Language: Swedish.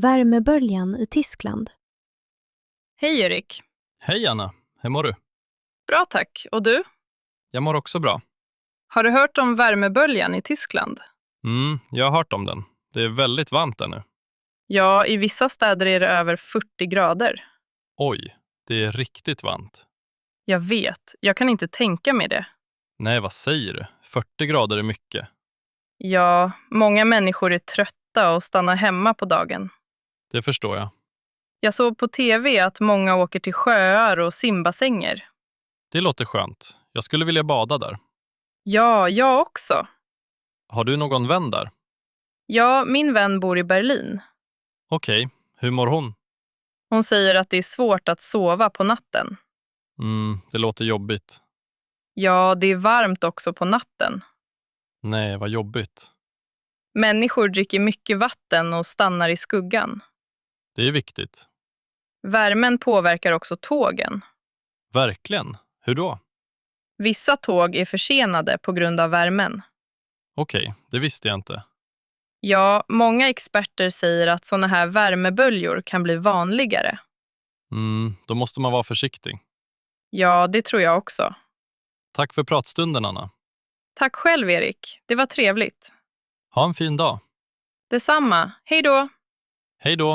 Värmeböljan i Tyskland. Hej Erik. Hej Anna, hur mår du? Bra tack. Och du? Jag mår också bra. Har du hört om värmeböljan i Tyskland? Jag har hört om den. Det är väldigt varmt där nu. Ja, i vissa städer är det över 40 grader. Oj, det är riktigt varmt. Jag vet, jag kan inte tänka mig det. Nej, vad säger du? 40 grader är mycket. Ja, många människor är trötta och stannar hemma på dagen. Det förstår jag. Jag såg på tv att många åker till sjöar och simbassänger. Det låter skönt. Jag skulle vilja bada där. Ja, jag också. Har du någon vän där? Ja, min vän bor i Berlin. Okej, hur mår hon? Hon säger att det är svårt att sova på natten. Det låter jobbigt. Ja, det är varmt också på natten. Nej, vad jobbigt. Människor dricker mycket vatten och stannar i skuggan. Det är viktigt. Värmen påverkar också tågen. Verkligen. Hur då? Vissa tåg är försenade på grund av värmen. Okej, det visste jag inte. Ja, många experter säger att såna här värmeböljor kan bli vanligare. Då måste man vara försiktig. Ja, det tror jag också. Tack för pratstunden, Anna. Tack själv, Erik. Det var trevligt. Ha en fin dag. Detsamma. Hej då! Hej då!